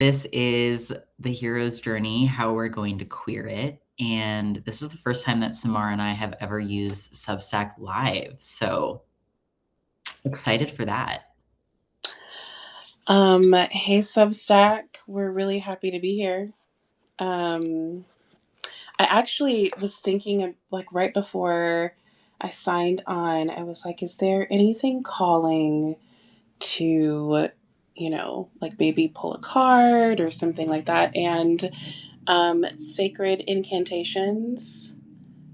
This is the hero's journey, how we're going to queer it. And this is the first time that Samar and I have ever used Substack Live. So excited for that. Hey Substack, we're really happy to be here. Um, I actually was thinking of like right before I signed on, I was like, is there anything calling to, like maybe pull a card or something like that? And sacred incantations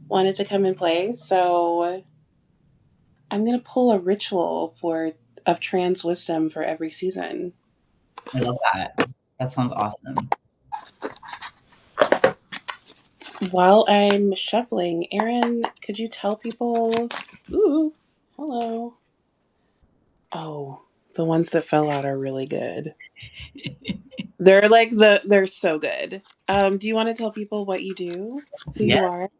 wanted to come and play, so I'm gonna pull a ritual for of trans wisdom for every season. I love that. That sounds awesome. While I'm shuffling, Aryn, could you tell people? Ooh, hello. Oh, the ones that fell out are really good. They're so good. Do you want to tell people what you do, who Yeah, you are?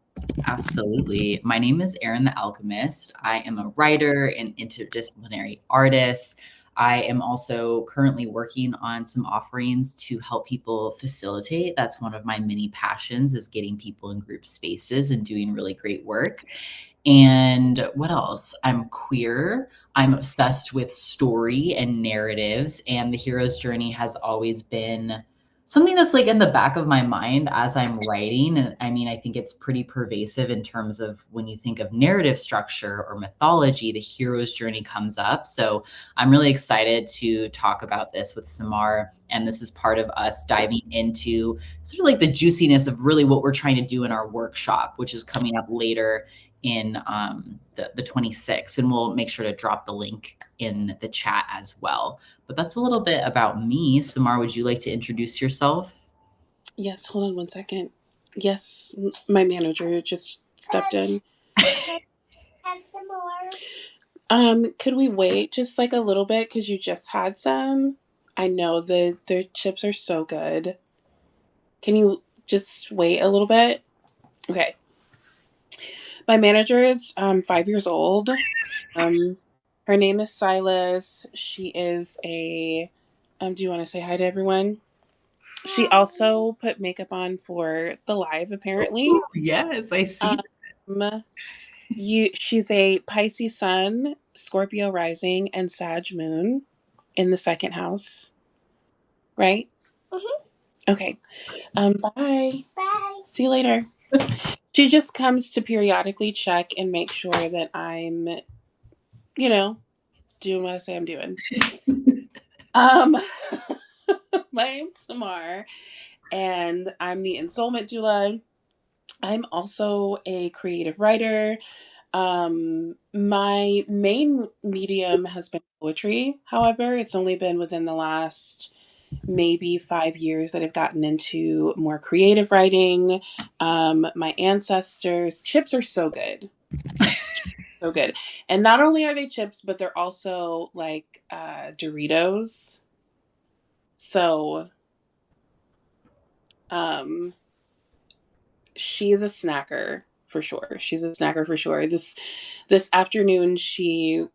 absolutely. My name is Aryn the Alchemist. I am a writer and interdisciplinary artist. I am also currently working on some offerings to help people facilitate. That's one of my many passions is getting people in group spaces and doing really great work. And what else? I'm queer. I'm obsessed with story and narratives, and the hero's journey has always been something that's like in the back of my mind as I'm writing. And I mean, I think it's pretty pervasive in terms of when you think of narrative structure or mythology, the hero's journey comes up. So I'm really excited to talk about this with Samar. And this is part of us diving into sort of like the juiciness of really what we're trying to do in our workshop, which is coming up later in the 26th. And we'll make sure to drop the link in the chat as well. But that's a little bit about me. Samar, would you like to introduce yourself? Yes, hold on one second. Yes, my manager just stepped in. Have some more. Could we wait just like a little bit because you just had some? I know the chips are so good. Can you just wait a little bit? Okay. My manager is 5 years old. Um, Her name is Silas. She is a. Do you want to say hi to everyone? She also put makeup on for the live, apparently. Yes, I see. Um, she's a Pisces Sun, Scorpio Rising, and Sag Moon in the second house, right? Okay. Bye. Bye. See you later. She just comes to periodically check and make sure that I'm, you know, doing what I say I'm doing. Um, my name's Samar, and I'm the ensoulment doula. I'm also a creative writer. My main medium has been poetry. However, it's only been within the last maybe 5 years that I've gotten into more creative writing. My ancestors, chips are so good. So good. And not only are they chips, but they're also like Doritos. So um she is a snacker for sure. She's a snacker for sure. This afternoon she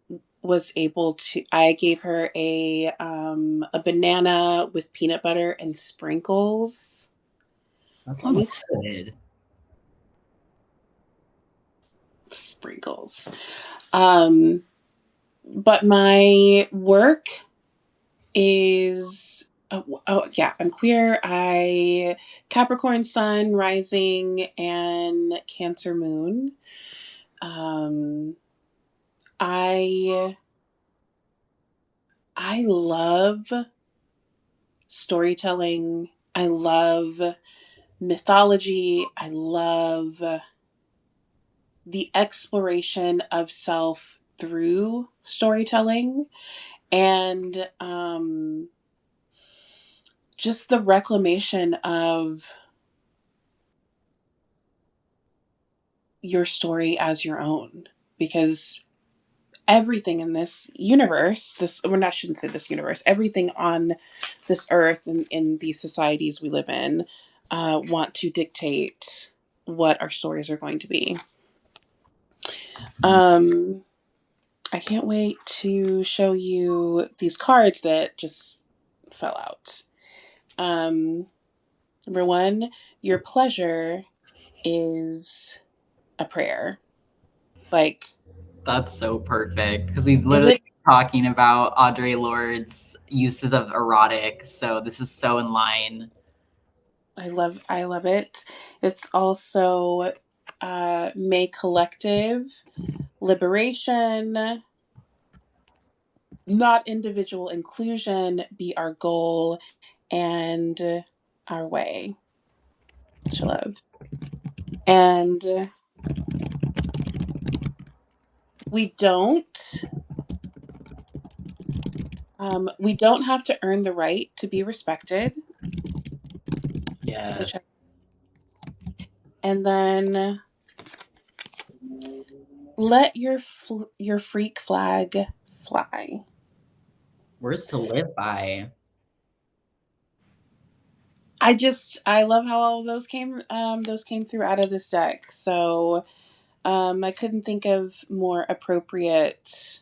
was able to I gave her a banana with peanut butter and sprinkles. That Let sounds me good. sprinkles. Um but my work is oh yeah, I'm queer. I Capricorn sun rising and Cancer moon. Um I I love storytelling. I love mythology. I love the exploration of self through storytelling and just the reclamation of your story as your own. Because everything in this universe, I shouldn't say this universe, everything on this earth and in these societies we live in want to dictate what our stories are going to be. Um, I can't wait to show you these cards that just fell out. Number one, your pleasure is a prayer. Like, That's so perfect because we've is literally it? been talking about Audre Lorde's uses of erotic. So this is so in line. I love it. It's also May collective, liberation, not individual inclusion be our goal and our way to love. And we don't we don't have to earn the right to be respected, which Yes. and then let your freak flag fly. Words to live by. I love how all of those came through out of this deck. So I couldn't think of more appropriate,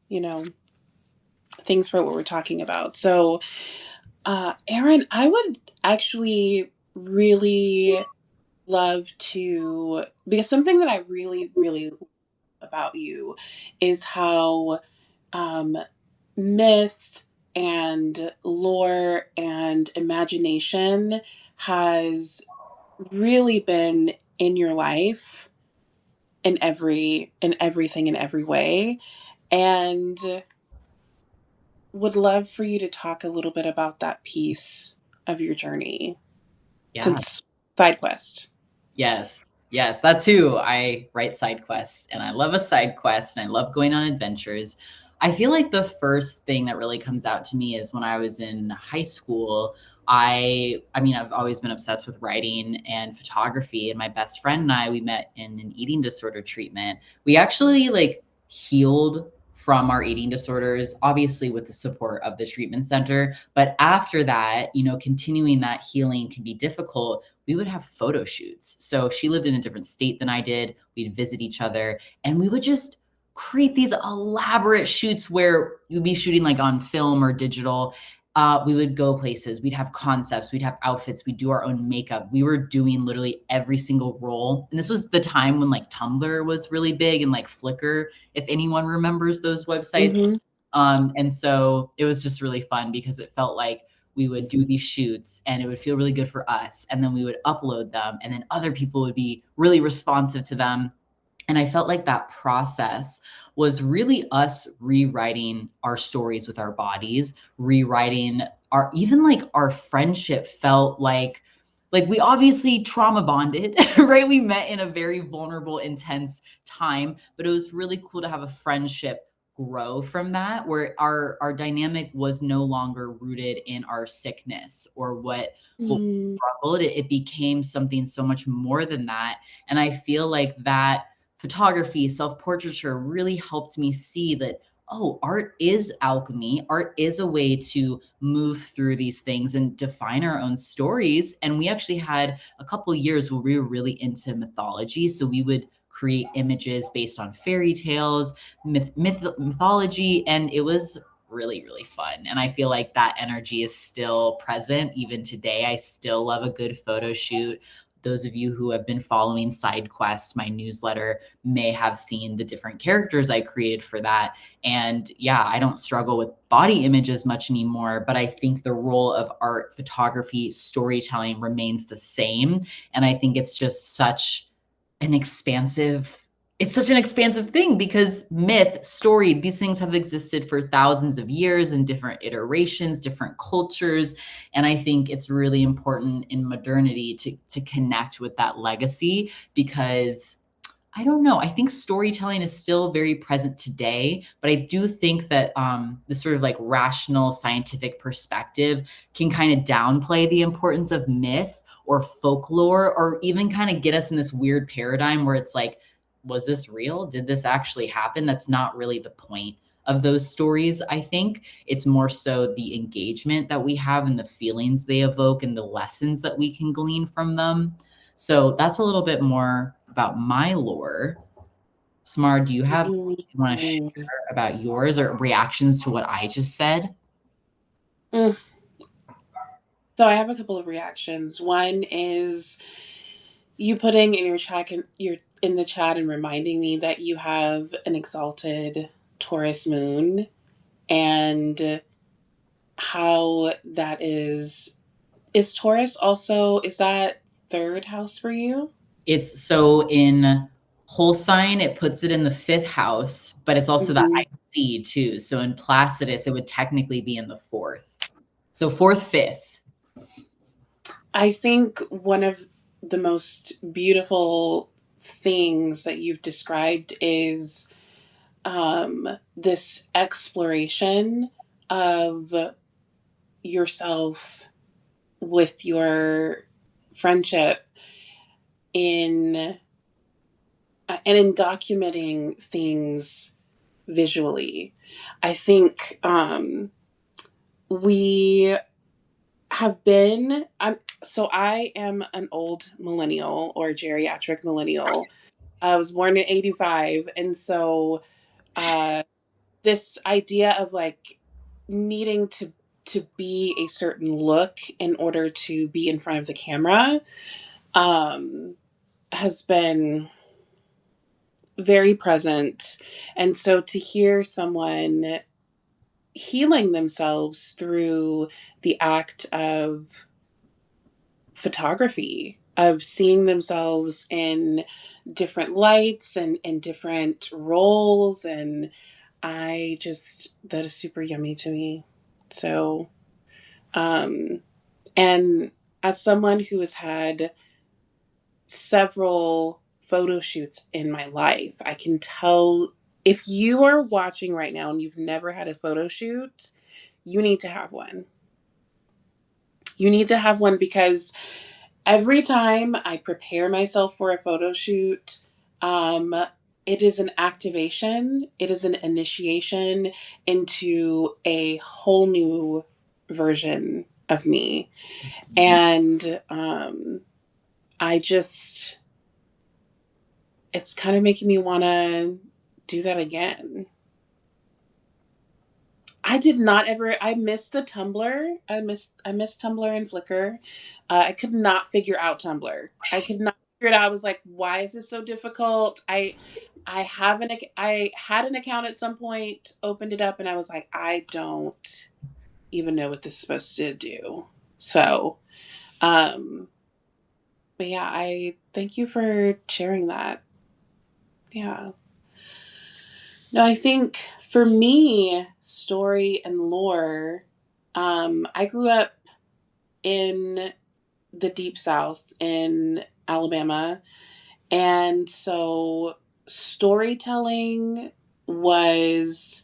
you know, things for what we're talking about. So Aryn, I would actually really love to, because something that I really, really love about you is how um, myth and lore and imagination has really been in your life in everything in every way, and would love for you to talk a little bit about that piece of your journey Yeah. since side quest. Yes. Yes. That too. I write side quests and I love a side quest and I love going on adventures. I feel like the first thing that really comes out to me is when I was in high school. I mean, I've always been obsessed with writing and photography, and my best friend and I, we met in an eating disorder treatment. We actually like healed from our eating disorders, obviously with the support of the treatment center. But after that, continuing that healing can be difficult. We would have photo shoots. So she lived in a different state than I did. We'd visit each other and we would just create these elaborate shoots where we'd be shooting like on film or digital. We would go places, we'd have concepts, we'd have outfits, we'd do our own makeup. We were doing literally every single role. And this was the time when like Tumblr was really big and like Flickr, if anyone remembers those websites. Mm-hmm. And so it was just really fun because it felt like we would do these shoots and it would feel really good for us. And then we would upload them and then other people would be really responsive to them. And I felt like that process was really us rewriting our stories with our bodies, rewriting even like our friendship felt like we obviously trauma bonded, right? We met in a very vulnerable, intense time, but it was really cool to have a friendship grow from that where our dynamic was no longer rooted in our sickness or what we Mm. struggled. It became something so much more than that. And I feel like that photography, self-portraiture really helped me see that, oh, art is alchemy. Art is a way to move through these things and define our own stories. And we actually had a couple years where we were really into mythology. So we would create images based on fairy tales, mythology, and it was really, really fun. And I feel like that energy is still present even today. I still love a good photo shoot. Those of you who have been following Side Quests, my newsletter, may have seen the different characters I created for that. And yeah, I don't struggle with body image as much anymore, but I think the role of art, photography, storytelling remains the same. And I think it's just an expansive it's such an expansive thing because myth, story, these things have existed for thousands of years in different iterations, different cultures. And I think it's really important in modernity to connect with that legacy because I don't know. I think storytelling is still very present today, but I do think that this sort of like rational scientific perspective can kind of downplay the importance of myth or folklore, or even kind of get us in this weird paradigm where it's like, was this real? Did this actually happen? That's not really the point of those stories. I think it's more so the engagement that we have and the feelings they evoke and the lessons that we can glean from them. So that's a little bit more about my lore. Samar, do you have you want to share Mm. about yours or reactions to what I just said? Mm. So I have a couple of reactions. One is you putting in your in the chat and reminding me that you have an exalted Taurus moon, and how that is Taurus also, is that third house for you? It's so in whole sign, it puts it in the fifth house, but it's also the Mhm. IC too. So in Placidus, it would technically be in the fourth. So fourth, fifth. I think one of the most beautiful things that you've described is this exploration of yourself with your friendship in and in documenting things visually. I think we have been so I am an old millennial or geriatric millennial. I was born in 85, and so uh this idea of like needing to be a certain look in order to be in front of the camera um has been very present. And so to hear someone healing themselves through the act of photography, of seeing themselves in different lights and different roles, and I just, that is super yummy to me. So um and as someone who has had several photo shoots in my life, I can tell, if you are watching right now and you've never had a photo shoot, you need to have one. You need to have one because every time I prepare myself for a photo shoot, um, it is an activation, it is an initiation into a whole new version of me. And I just, it's kind of making me want to do that again. I did not ever. I missed the Tumblr. I missed Tumblr and Flickr. I could not figure out Tumblr. I could not figure it out. I was like, why is this so difficult? I had an account at some point, opened it up, and I was like, I don't even know what this is supposed to do. So, um, but yeah, I thank you for sharing that. Yeah. No, I think for me, story and lore, I grew up in the deep south in Alabama. And so storytelling was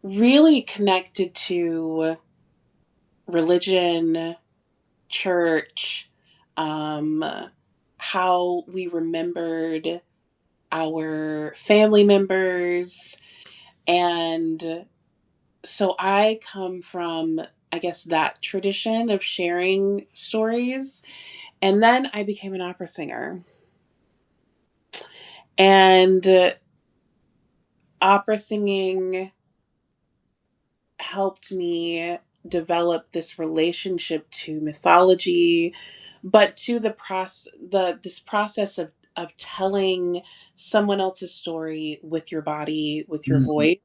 really connected to religion, church, um, how we remembered our family members. And so I come from, I guess, that tradition of sharing stories. And then I became an opera singer. And opera singing helped me develop this relationship to mythology, but to this process of telling someone else's story with your body, with your Mm-hmm. voice,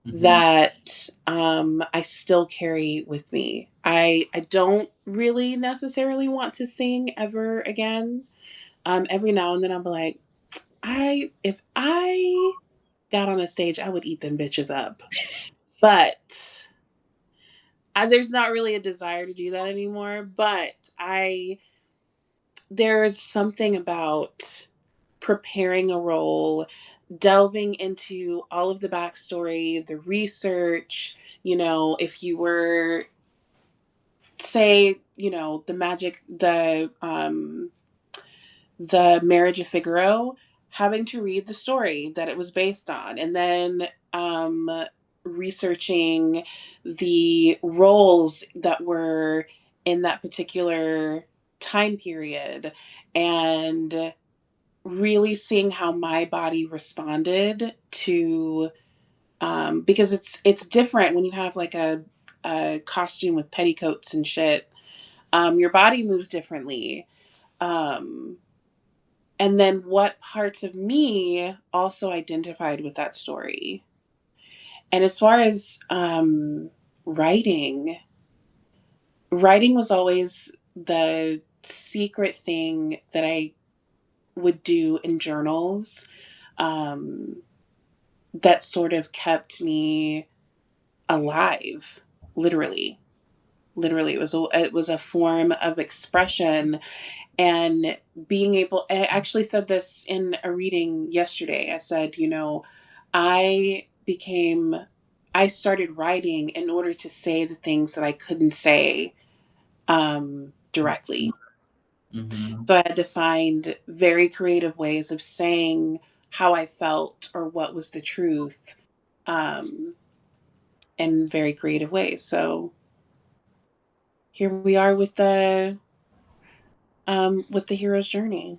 Mm-hmm. that I still carry with me. I don't really necessarily want to sing ever again. Every now and then I'm like, if I got on a stage, I would eat them bitches up. But there's not really a desire to do that anymore. But there's something about preparing a role, delving into all of the backstory, the research. If you were, say, the Marriage of Figaro, having to read the story that it was based on, and then researching the roles that were in that particular time period, and really seeing how my body responded to, because it's different when you have like a costume with petticoats and shit, Your body moves differently. Um, and then what parts of me also identified with that story. And as far as writing, writing was always the secret thing that I would do in journals, um, that sort of kept me alive, literally. Literally, it was a form of expression, and being able. I actually said this in a reading yesterday. I said, I became, I started writing in order to say the things that I couldn't say directly. Mm-hmm. So I had to find very creative ways of saying how I felt or what was the truth, um, in very creative ways. So here we are with the hero's journey.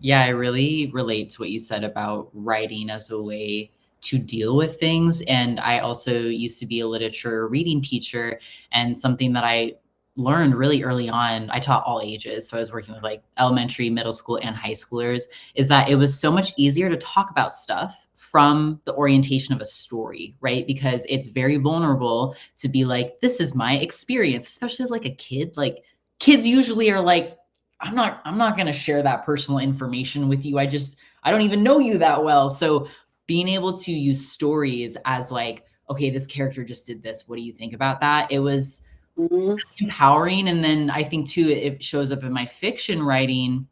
Yeah, I really relate to what you said about writing as a way to deal with things. And I also used to be a literature reading teacher. And something that I learned really early on, I taught all ages. So I was working with like elementary, middle school, and high schoolers, is that it was so much easier to talk about stuff from the orientation of a story, right? Because it's very vulnerable to be like, this is my experience, especially as like a kid. Like kids usually are like, I'm not going to share that personal information with you. I don't even know you that well. So being able to use stories as like, okay, this character just did this. What do you think about that? It was Mhm. empowering. And then I think too, it shows up in my fiction writing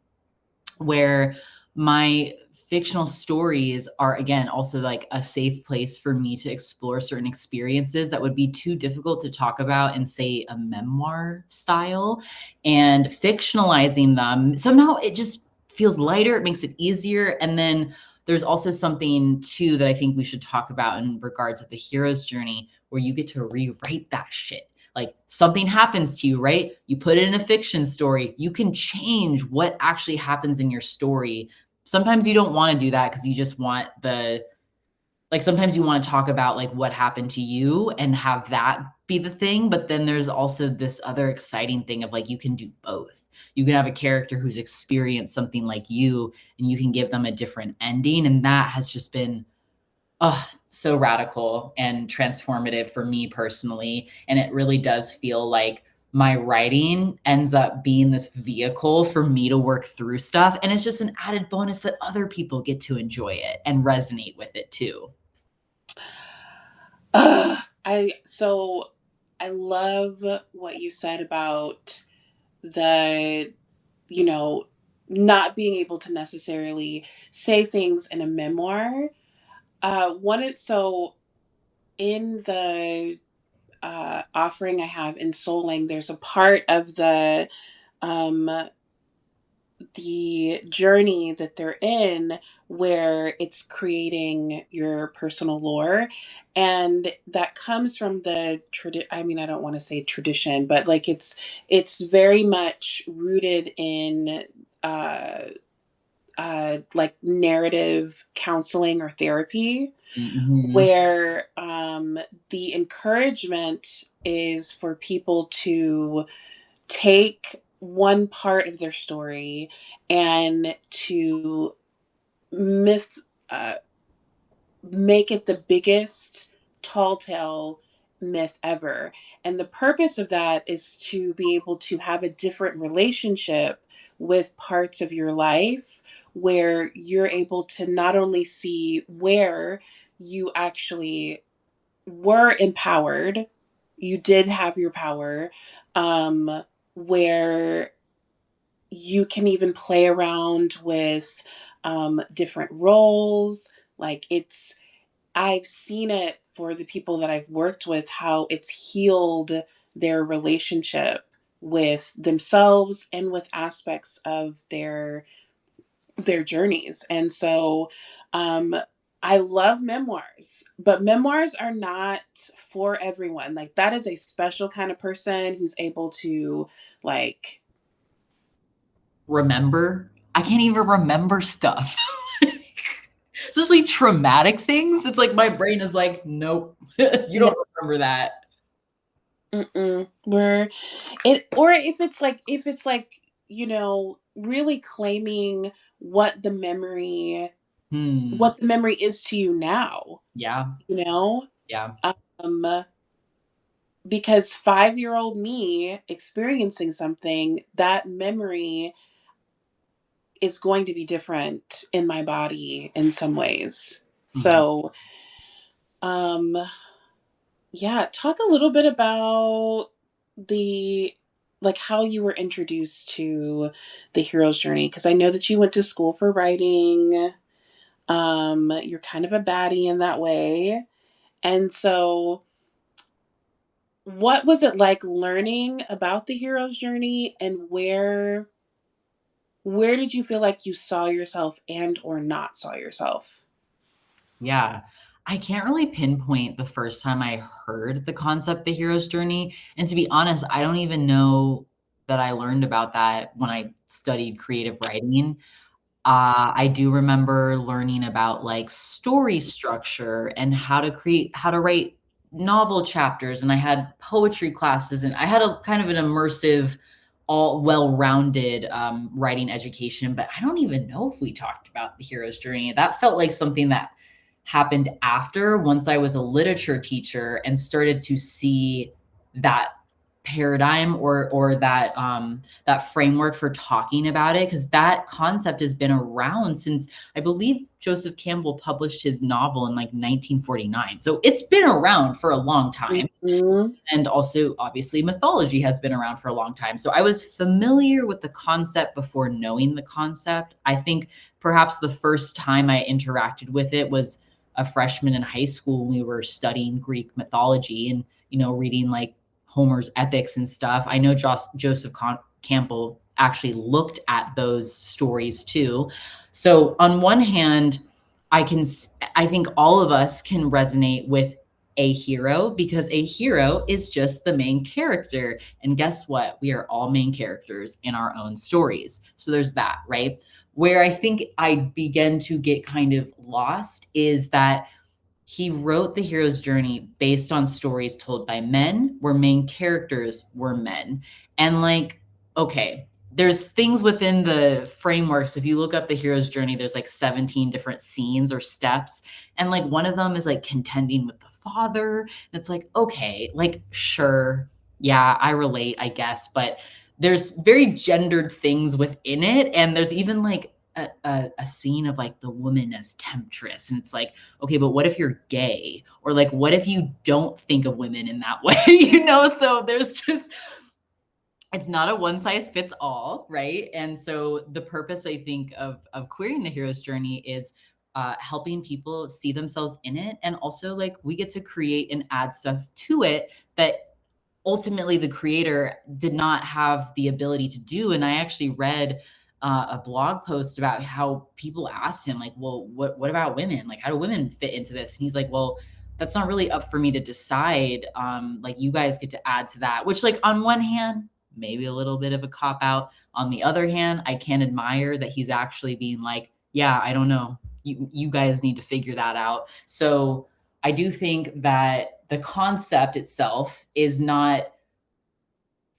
where my fictional stories are again also like a safe place for me to explore certain experiences that would be too difficult to talk about in say a memoir style, and fictionalizing them somehow it just feels lighter, it makes it easier. And then there's also something too that I think we should talk about in regards to the hero's journey where you get to rewrite that shit. Like something happens to you, right? You put it in a fiction story. You can change what actually happens in your story. Sometimes you don't want to do that because you just want like sometimes you want to talk about like what happened to you and have that be the thing. But then there's also this other exciting thing of like you can do both. You can have a character who's experienced something like you and you can give them a different ending. And that has just been so radical and transformative for me personally. And it really does feel like my writing ends up being this vehicle for me to work through stuff. And it's just an added bonus that other people get to enjoy it and resonate with it too. Ugh, I love what you said about the, you know, not being able to necessarily say things in a memoir. One is so in the offering I have in Souling, there's a part of um, the journey that they're in where it's creating your personal lore, and that comes from the I mean, I don't want to say tradition, but like it's very much rooted in uh like narrative counseling or therapy, Mhm. where the encouragement is for people to take one part of their story and to myth uh, make it the biggest tall tale myth ever. And the purpose of that is to be able to have a different relationship with parts of your life where you're able to not only see where you actually were empowered, you did have your power, where you can even play around with different roles. Like I've seen it for the people that I've worked with, how it's healed their relationship with themselves and with aspects of their journeys. And so I love memoirs, but memoirs are not for everyone. Like that is a special kind of person who's able to like Remember? I can't even remember stuff. Especially traumatic things. It's like my brain is like, nope, you no, don't remember that. Mm-mm. Where it, or if it's like, really claiming what the memory Hmm. what the memory is to you now, Yeah. you know? Yeah. Um, because 5-year-old me experiencing something, that memory is going to be different in my body in some ways. Mhm. So, um, yeah, talk a little bit about the like how you were introduced to the hero's journey, because I know that you went to school for writing. You're kind of a baddie in that way. And so what was it like learning about the hero's journey, and where did you feel like you saw yourself and or not saw yourself? Yeah. I can't really pinpoint the first time I heard the concept, the hero's journey. And to be honest, I don't even know that I learned about that when I studied creative writing. I do remember learning about like story structure and how to write novel chapters. And I had poetry classes and I had a kind of an immersive, all well-rounded writing education. But I don't even know if we talked about the hero's journey. That felt like something that happened after once I was a literature teacher and started to see that paradigm or that framework for talking about it, because that concept has been around since I believe Joseph Campbell published his novel in like 1949. So it's been around for a long time. Mhm. And also, obviously, mythology has been around for a long time. So I was familiar with the concept before knowing the concept. I think perhaps the first time I interacted with it was a freshman in high school when we were studying Greek mythology and, reading like Homer's epics and stuff. I know Joseph Campbell actually looked at those stories too. So on one hand, I think all of us can resonate with a hero because a hero is just the main character. And guess what? We are all main characters in our own stories. So there's that, right? Where I think I began to get kind of lost is that he wrote the hero's journey based on stories told by men where main characters were men. And like, okay, there's things within the frameworks. If you look up the hero's journey, there's like 17 different scenes or steps. And like one of them is like contending with the father. And it's like, okay, like, sure. Yeah, I relate, I guess. But there's very gendered things within it. And there's even like a scene of like the woman as temptress. And it's like, okay, but what if you're gay? Or like, what if you don't think of women in that way? So there's just, it's not a one size fits all, right? And so the purpose, I think, of queering the hero's journey is helping people see themselves in it. And also, like, we get to create and add stuff to it that ultimately the creator did not have the ability to do. And I actually read a blog post about how people asked him, like, well, what about women? Like, how do women fit into this? And he's like, well, that's not really up for me to decide. Like, you guys get to add to that, which, like, on one hand, maybe a little bit of a cop out. On the other hand, I can admire that he's actually being like, yeah, I don't know. You guys need to figure that out. So I do think that the concept itself is not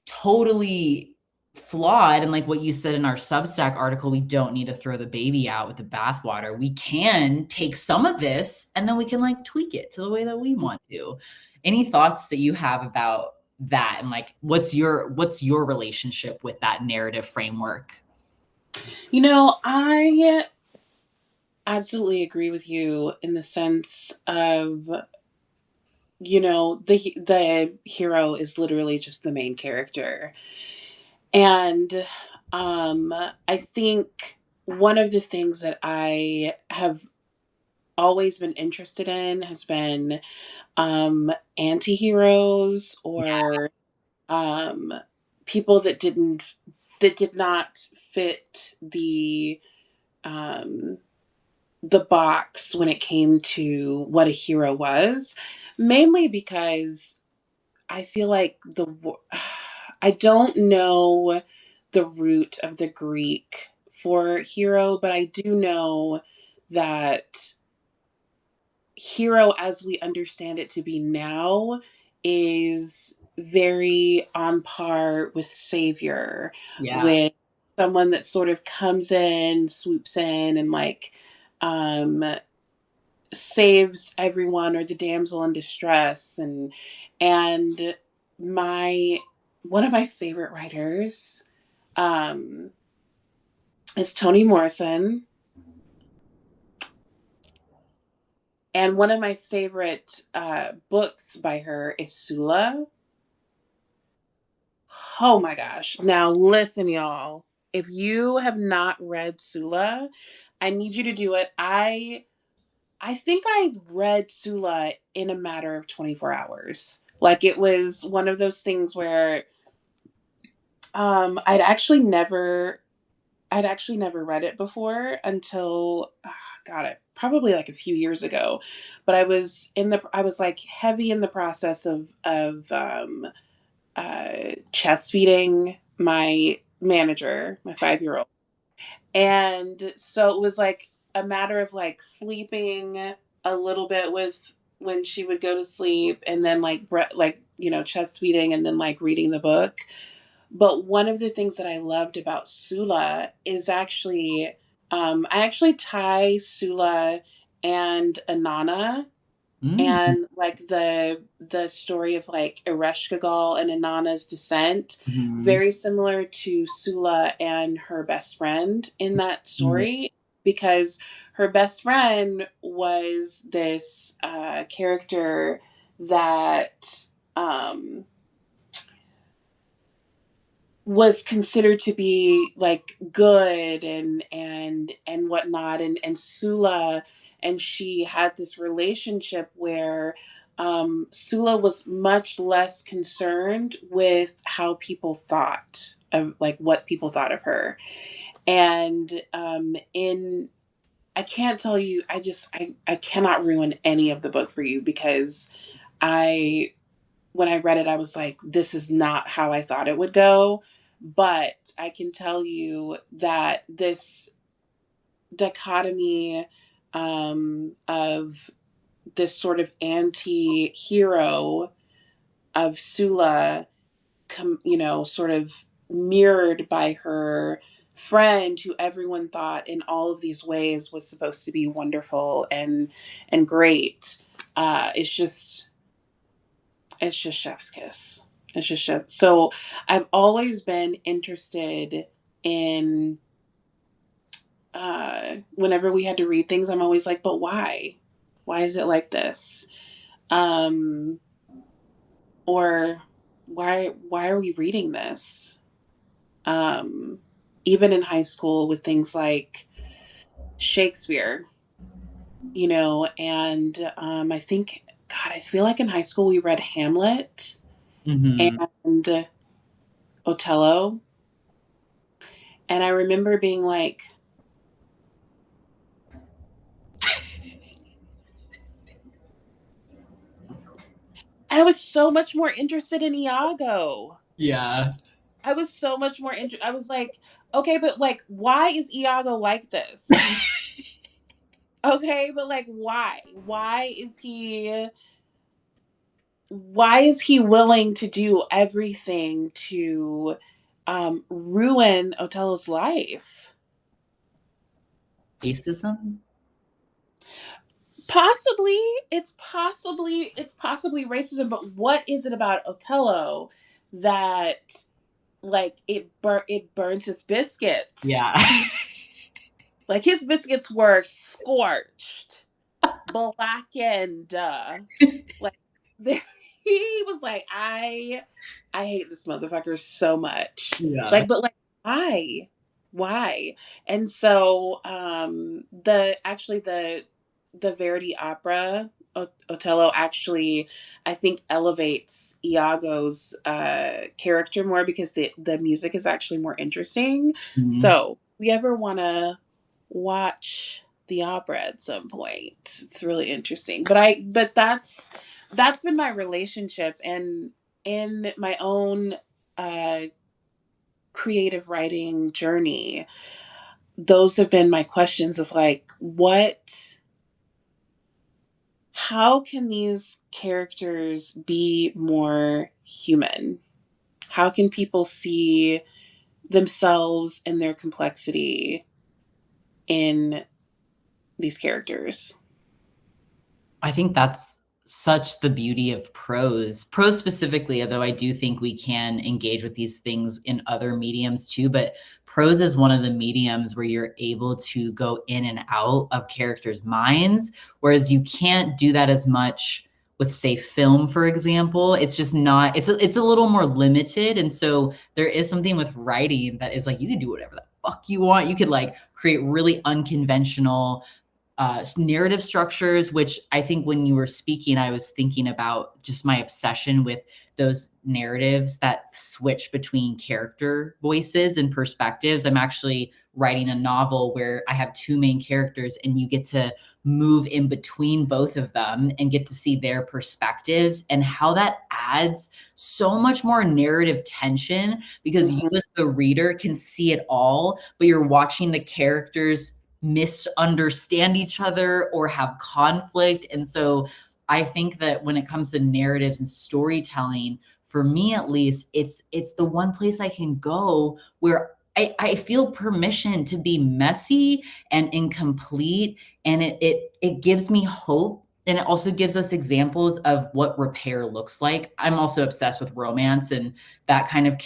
totally flawed. And like what you said in our Substack article, we don't need to throw the baby out with the bathwater. We can take some of this and then we can like tweak it to the way that we want to. Any thoughts that you have about that, and like what's your relationship with that narrative framework? I absolutely agree with you in the sense of, the hero is literally just the main character. And I think one of the things that I have always been interested in has been anti-heroes, or um people that did not fit um the box when it came to what a hero was, mainly because I feel like I don't know the root of the Greek for hero, but I do know that hero as we understand it to be now is very on par with Savior, Yeah. with someone that sort of comes in, swoops in, and like um, saves everyone, or the damsel in distress. And my one of my favorite writers um, is Toni Morrison, and one of my favorite books by her is Sula. Oh my gosh. Now listen, y'all. If you have not read Sula, I need you to do it. I think I read Sula in a matter of 24 hours. Like, it was one of those things where I'd actually never read it before until God, it probably like a few years ago. But I was like heavy in the process of chest feeding my manager, my 5-year-old. And so it was like a matter of like sleeping a little bit with when she would go to sleep, and then like like, you know, chest feeding, and then like reading the book. But one of the things that I loved about Sula is actually I actually tie Sula and Anana, Mm. and like the story of like Ereshkigal and Inanna's descent, Mhm. very similar to Sula and her best friend in that Mhm. story, because her best friend was this character that um, was considered to be like good and whatnot, and Sula and she had this relationship where Sula was much less concerned with how people thought of like what people thought of her. And in I can't tell you, I cannot ruin any of the book for you, because I when I read it, I was like, this is not how I thought it would go. But I can tell you that this dichotomy of this sort of anti hero of Sula, you know, sort of mirrored by her friend, who everyone thought in all of these ways was supposed to be wonderful and great, it's just it's just chef's kiss. It's just chef. So I've always been interested in whenever we had to read things, I'm always like, but why? Why is it like this? Um, or why are we reading this? Um, Even in high school with things like Shakespeare, you know, and I think, God, I feel like in high school we read Hamlet Mhm. and Othello. And I remember being like, I was so much more interested in Iago. Yeah. I was so much more interested. I was like, okay, but like, why is Iago like this? Okay, but like, why? Why is he willing to do everything to ruin Othello's life? Racism? Possibly, it's possibly racism, but what is it about Othello that like it burns his biscuits? Yeah. Like, his biscuits were scorched, blackened. Like, there, he was like, I hate this motherfucker so much. Yeah. Like, but like, why? And so, the Verdi opera, Otello, actually, I think, elevates Iago's character more, because the music is actually more interesting. Mhm. So, if we ever want to watch the opera at some point, it's really interesting. But that's been my relationship, and in my own uh, creative writing journey, those have been my questions of like, what, how can these characters be more human? How can people see themselves and their complexity in these characters? I think that's such the beauty of prose. Prose specifically, although I do think we can engage with these things in other mediums too, but prose is one of the mediums where you're able to go in and out of characters' minds, whereas you can't do that as much with, say, film, for example. It's just not, it's a little more limited. And so there is something with writing that is like you can do whatever the fuck you want. You could like create really unconventional narrative structures, which I think when you were speaking, I was thinking about just my obsession with those narratives that switch between character voices and perspectives. I'm actually writing a novel where I have two main characters and you get to move in between both of them and get to see their perspectives and how that adds so much more narrative tension because you Mhm. as the reader can see it all, but you're watching the characters misunderstand each other or have conflict. And so I think that when it comes to narratives and storytelling, for me at least, it's the one place I can go where I feel permission to be messy and incomplete. And it gives me hope. And it also gives us examples of what repair looks like. I'm also obsessed with romance and that kind of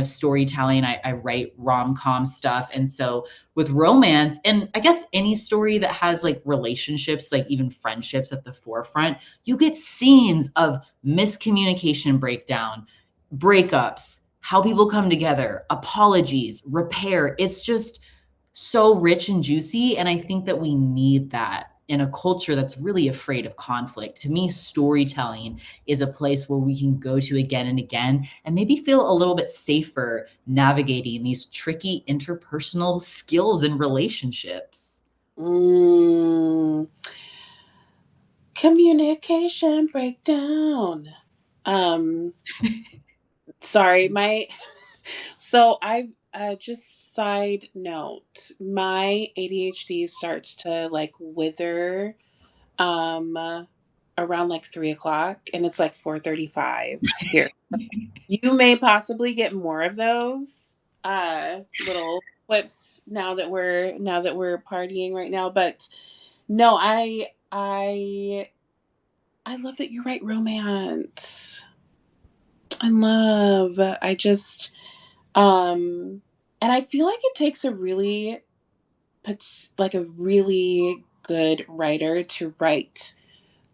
storytelling. I write rom-com stuff. And so with romance and I guess any story that has like relationships, like even friendships at the forefront, you get scenes of miscommunication breakdown, breakups, how people come together, apologies, repair. It's just so rich and juicy. And I think that we need that in a culture that's really afraid of conflict. To me, storytelling is a place where we can go to again and again and maybe feel a little bit safer navigating these tricky interpersonal skills and relationships. Mm, communication breakdown. Um, sorry, my so I just side note, my ADHD starts to like wither around like 3 o'clock, and it's like 4:35 here. You may possibly get more of those little clips now that we're partying right now. But no, I love that you write romance. I just and I feel like it takes a really like a really good writer to write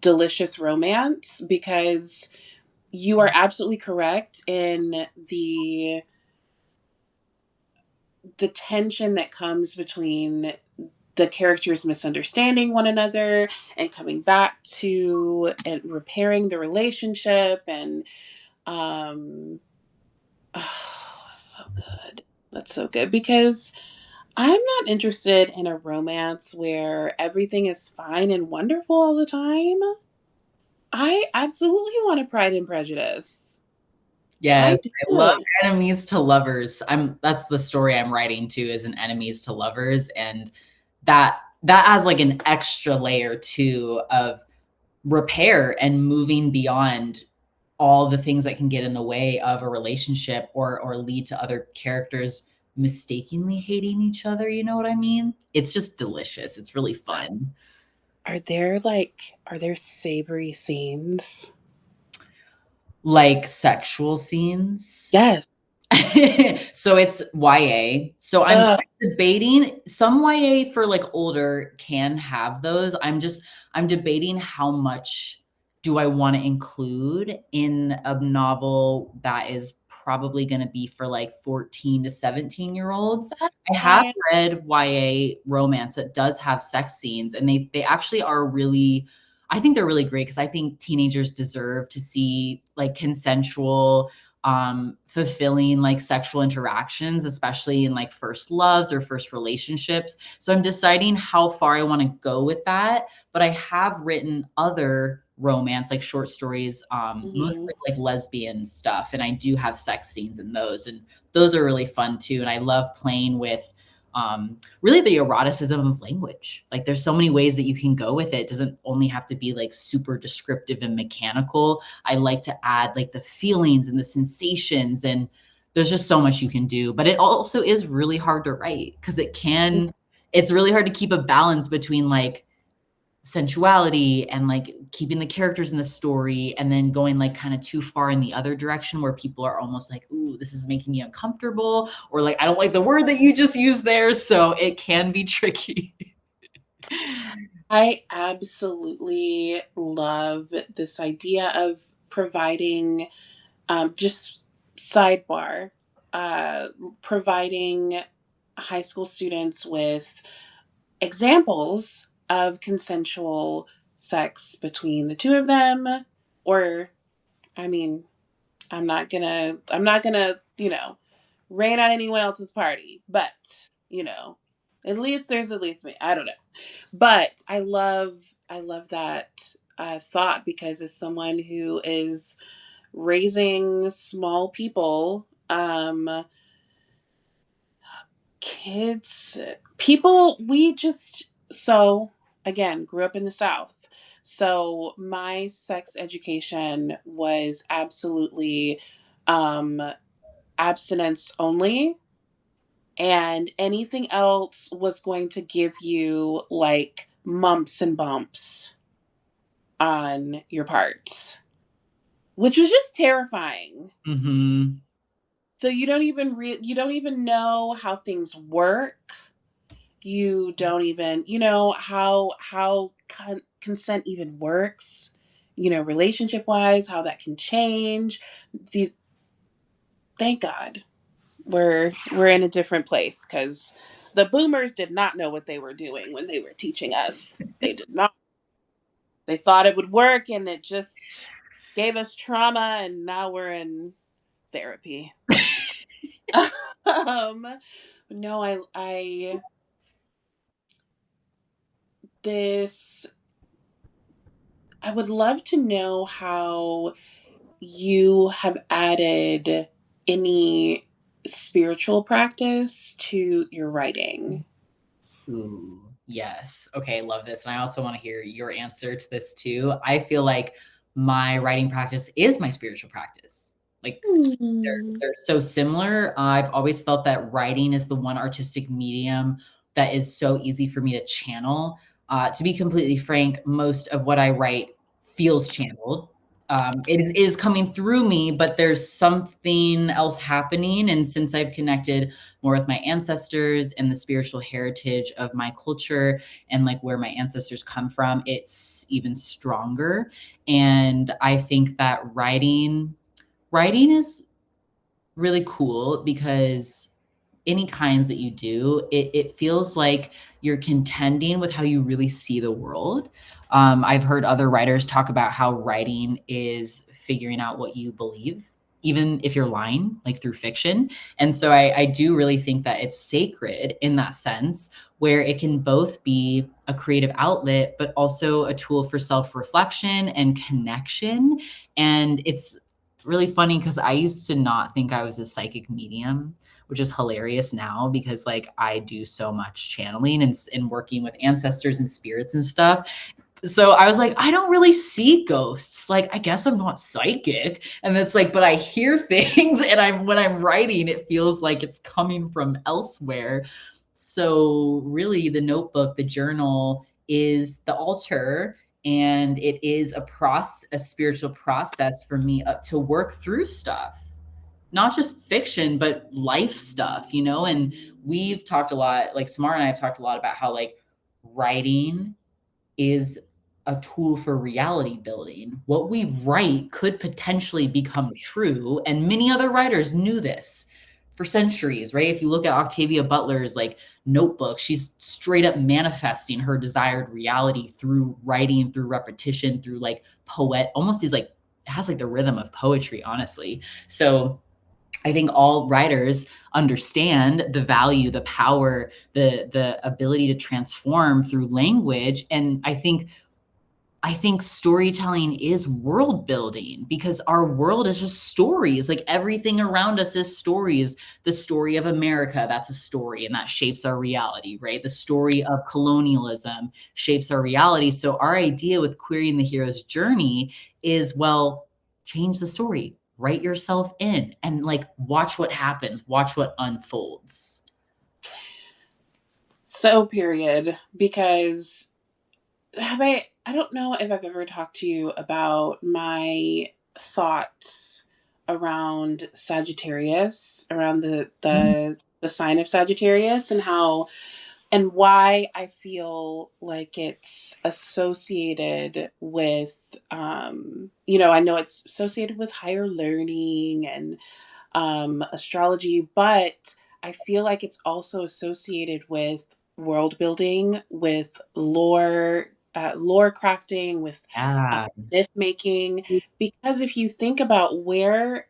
delicious romance, because you are absolutely correct in the tension that comes between the characters misunderstanding one another and coming back to and repairing the relationship. And um oh, so good. That's so good, because I'm not interested in a romance where everything is fine and wonderful all the time. I absolutely want a Pride and Prejudice. I Yes, I love do. enemies to lovers. That's the story I'm writing to is an enemies to lovers. And that has like an extra layer too of repair and moving beyond all the things that can get in the way of a relationship or lead to other characters mistakenly hating each other, you know what I mean? It's just delicious. It's really fun. Are there savory scenes? Like sexual scenes. Yes. So it's YA. So I'm Ugh. debating some YA for like older can have those. I'm debating how much do I want to include in a novel that is probably going to be for like 14 to 17-year-olds. That's I have fine. read YA romance that does have sex scenes and they actually are really I think they're really great because I think teenagers deserve to see like consensual fulfilling like sexual interactions, especially in like first loves or first relationships. So I'm deciding how far I want to go with that. But I have written other romance, like short stories, Mhm. mostly like lesbian stuff. And I do have sex scenes in those. And those are really fun too. And I love playing with really the eroticism of language. Like there's so many ways that you can go with it. It doesn't only have to be like super descriptive and mechanical. I like to add like the feelings and the sensations, and there's just so much you can do. But it also is really hard to write because it's really hard to keep a balance between like sensuality and like keeping the characters in the story and then going like kind of too far in the other direction where people are almost like, ooh, this is making me uncomfortable, or like, I don't like the word that you just used there. So it can be tricky. I absolutely love this idea of providing, just sidebar, providing high school students with examples of consensual sex between the two of them. Or, I mean, I'm not gonna, rain on anyone else's party, but, at least there's at least me. I don't know. But I love that thought, because as someone who is raising small people, kids, people, we just, so again, grew up in the South. So my sex education was absolutely um, abstinence only. And anything else was going to give you like mumps and bumps on your parts, which was just terrifying. Mm-hmm. So you don't even know how things work. You don't even, how consent even works, relationship wise, how that can change. These, thank God, we're in a different place, because the boomers did not know what they were doing when they were teaching us. They did not. They thought it would work, and it just gave us trauma, and now we're in therapy. um, no, this, I would love to know how you have added any spiritual practice to your writing. Ooh, yes. Okay, love this. And I also want to hear your answer to this too. I feel like my writing practice is my spiritual practice. Like Mm. they're so similar. I've always felt that writing is the one artistic medium that is so easy for me to channel. To be completely frank, most of what I write feels channeled. It is coming through me, but there's something else happening. And since I've connected more with my ancestors and the spiritual heritage of my culture and like where my ancestors come from, it's even stronger. And I think that writing is really cool because any kinds that you do, it feels like you're contending with how you really see the world. I've heard other writers talk about how writing is figuring out what you believe, even if you're lying, like through fiction. And so I do really think that it's sacred in that sense, where it can both be a creative outlet, but also a tool for self reflection and connection. And it's really funny because I used to not think I was a psychic medium, which is hilarious now because like I do so much channeling and working with ancestors and spirits and stuff. So I was like, I don't really see ghosts. Like, I guess I'm not psychic. And it's like, but I hear things and when I'm writing, it feels like it's coming from elsewhere. So really the notebook, the journal is the altar, and it is a spiritual process for me to work through stuff, not just fiction, but life stuff, and we've talked a lot, like Samar and I have talked a lot about how like writing is a tool for reality building. What we write could potentially become true, and many other writers knew this for centuries, right? If you look at Octavia Butler's like notebook, she's straight up manifesting her desired reality through writing, through repetition, through like almost these like, it has like the rhythm of poetry, honestly. So I think all writers understand the value, the power, the ability to transform through language. And I think I think storytelling is world building because our world is just stories. Like everything around us is stories. The story of America, that's a story and that shapes our reality, right? The story of colonialism shapes our reality. So our idea with querying the hero's journey is, well, change the story, write yourself in and like watch what happens, watch what unfolds. So period, because I don't know if I've ever talked to you about my thoughts around Sagittarius, around the sign of Sagittarius, and how and why I feel like it's associated with I know it's associated with higher learning and astrology, but I feel like it's also associated with world building, with lore crafting, with Yeah. myth making. Because if you think about where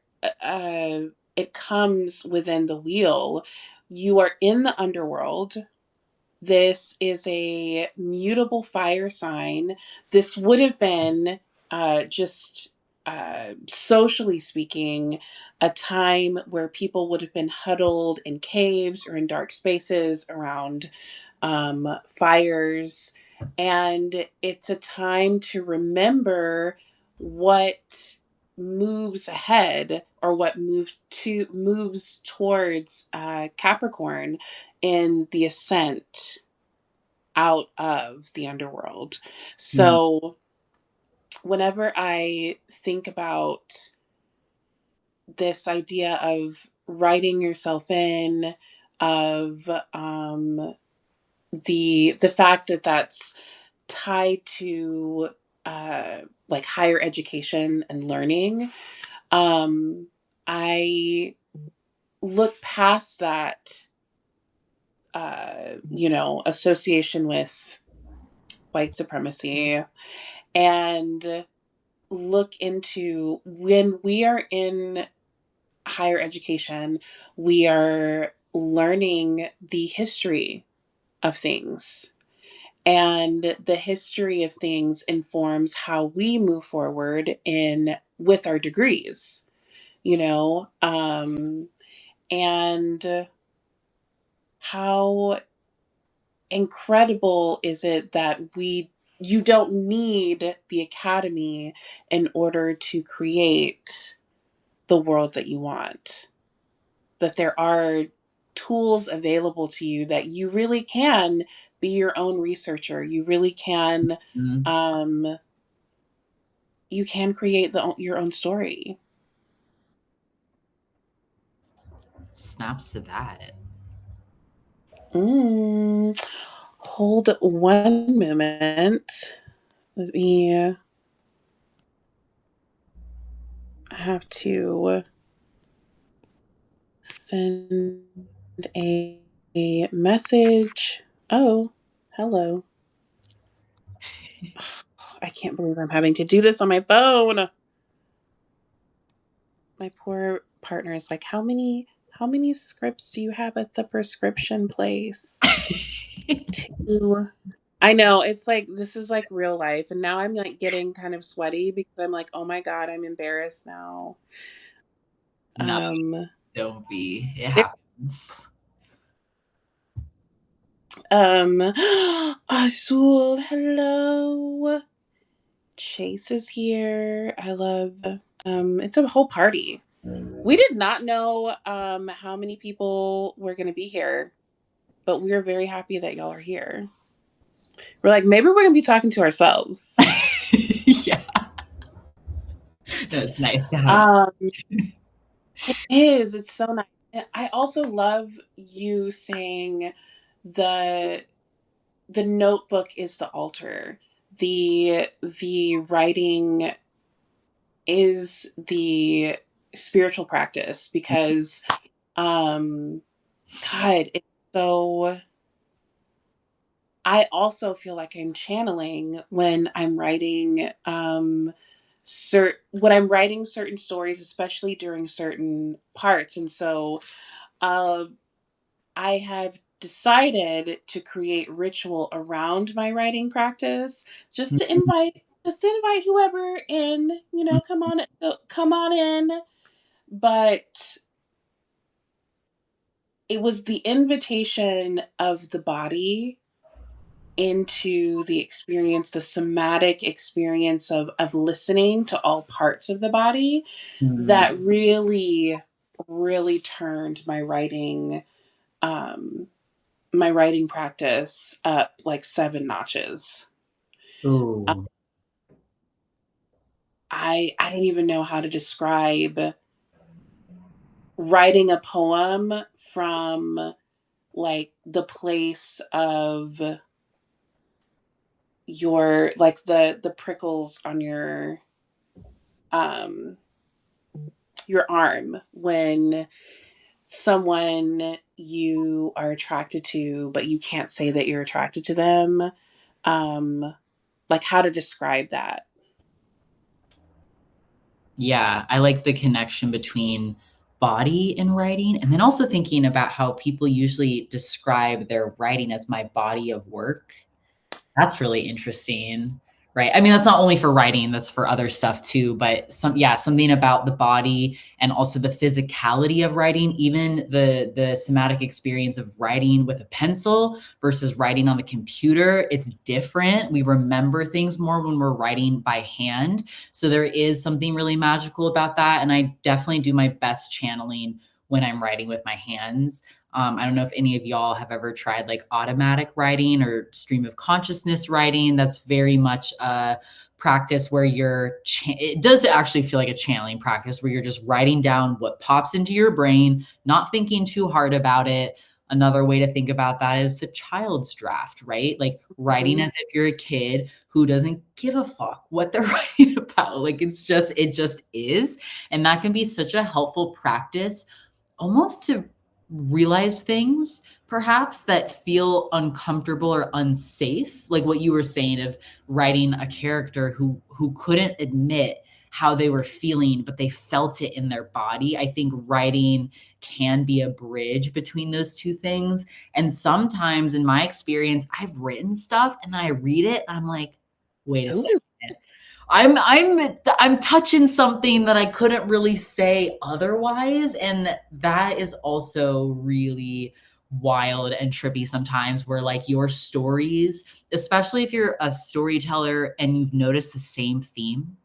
it comes within the wheel, you are in the underworld. This is a mutable fire sign. This would have been just socially speaking, a time where people would have been huddled in caves or in dark spaces around fires. And it's a time to remember what moves ahead or what moves towards Capricorn in the ascent out of the underworld. Mm, So whenever I think about this idea of writing yourself in, of the fact that that's tied to like higher education and learning, um, I look past that association with white supremacy and look into when we are in higher education, we are learning the history of things. And the history of things informs how we move forward in with our degrees, you know, and how incredible is it that you don't need the academy in order to create the world that you want, that there are tools available to you, that you really can be your own researcher, mm. um you can create your own story. Snaps to that. mm. Hold one moment. Let me I have to send a message. Oh, hello. I can't believe I'm having to do this on my phone. My poor partner is like, how many scripts do you have at the prescription place? Two. I know, it's like this is like real life. And now I'm like getting kind of sweaty because I'm like, oh my God, I'm embarrassed now. No, Um don't be. It there- happens. um Azul, hello. Chase is here. I love it's a whole party. We did not know how many people were gonna be here, but we're very happy that y'all are here. We're like, maybe we're gonna be talking to ourselves. Yeah. No, it's nice to have. Um, it is. It's so nice. I also love you saying the the notebook is the altar. The writing is the spiritual practice because um God, it's so I also feel like I'm channeling when I'm writing certain stories, especially during certain parts. And so uh, I have decided to create ritual around my writing practice just to invite. just invite whoever in, come on in. But it was the invitation of the body into the experience, the somatic experience of listening to all parts of the body, Mm. that really, really turned my writing practice up like 7 notches. Uh, Ooh. I don't even know how to describe writing a poem from like the place of the prickles on um your arm when someone you are attracted to but you can't say that you're attracted to them. um like how to describe that. Yeah, I like the connection between body and writing, and then also thinking about how people usually describe their writing as my body of work. That's really interesting, right? I mean, that's not only for writing, that's for other stuff too, but something about the body and also the physicality of writing, even the somatic experience of writing with a pencil versus writing on the computer, it's different. We remember things more when we're writing by hand. So there is something really magical about that, and I definitely do my best channeling when I'm writing with my hands. I don't know if any of y'all have ever tried like automatic writing or stream of consciousness writing. That's very much a practice where it does actually feel like a channeling practice where you're just writing down what pops into your brain, not thinking too hard about it. Another way to think about that is the child's draft, right? Like writing Mhm. as if you're a kid who doesn't give a fuck what they're writing about. Like it just is. And that can be such a helpful practice almost to realize things perhaps that feel uncomfortable or unsafe, like what you were saying of writing a character who couldn't admit how they were feeling but they felt it in their body. I think writing can be a bridge between those two things, and sometimes in my experience I've written stuff and then I read it and I'm like, wait a Ooh. second, I'm touching something that I couldn't really say otherwise, and that is also really wild and trippy sometimes where like your stories, especially if you're a storyteller and you've noticed the same theme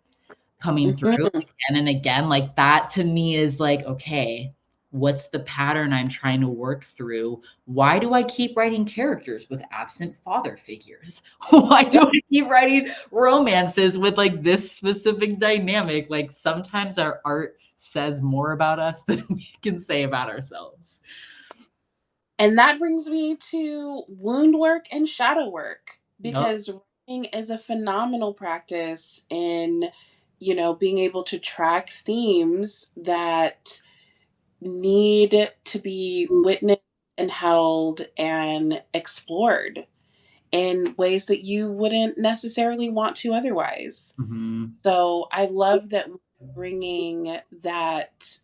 coming through Mhm. again and again, like that to me is like, okay, what's the pattern I'm trying to work through? Why do I keep writing characters with absent father figures? Why do I keep writing romances with like this specific dynamic? Like sometimes our art says more about us than we can say about ourselves. And that brings me to wound work and shadow work, Yup. because writing is a phenomenal practice in, being able to track themes that need to be witnessed and held and explored in ways that you wouldn't necessarily want to otherwise. Mhm. So I love that we're bringing that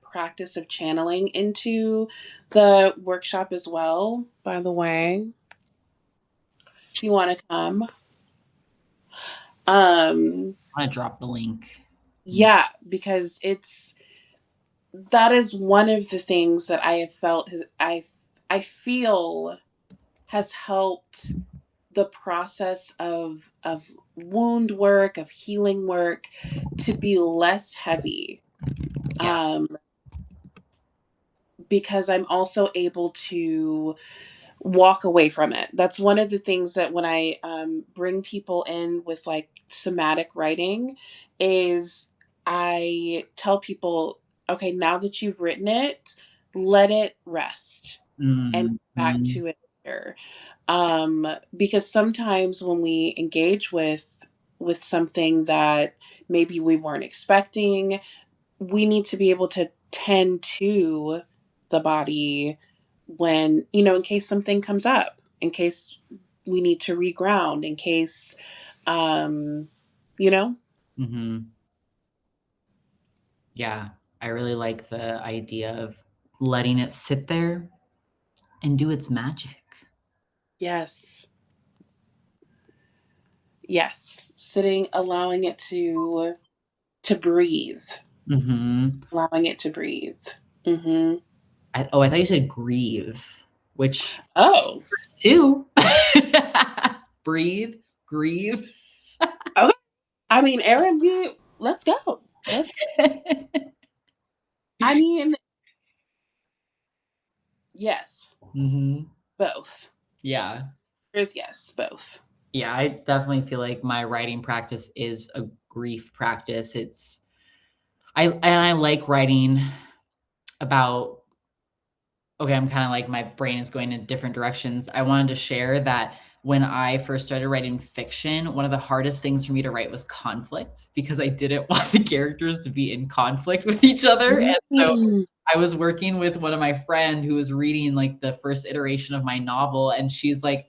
practice of channeling into the workshop as well. By the way, if you want to come, um, I drop the link. yeah, because that is one of the things that I have felt I feel has helped the process of wound work, of healing work, to be less heavy. Yeah. Um, because I'm also able to walk away from it. That's one of the things that when I bring people in with like somatic writing, is I tell people, okay, now that you've written it, let it rest and Mhm. come back to it later. Because sometimes when we engage with something that maybe we weren't expecting, we need to be able to tend to the body when, in case something comes up, in case we need to reground, in case, um, you know, Mhm. Yeah, I really like the idea of letting it sit there and do its magic. yes, Yes, sitting, allowing it to breathe, Mm-hmm. allowing it to breathe. Hmm. I thought you said grieve, which Oh, works too. Breathe, grieve. okay. I mean, Aryn, let's go. Let's. I mean, yes, Mm-hmm. both. Yeah. There's yes, both. Yeah, I definitely feel like my writing practice is a grief practice. I like writing about okay, I'm kind of like my brain is going in different directions. I wanted to share that when I first started writing fiction, one of the hardest things for me to write was conflict because I didn't want the characters to be in conflict with each other. And so Mm. I was working with one of my friend who was reading like the first iteration of my novel, and she's like,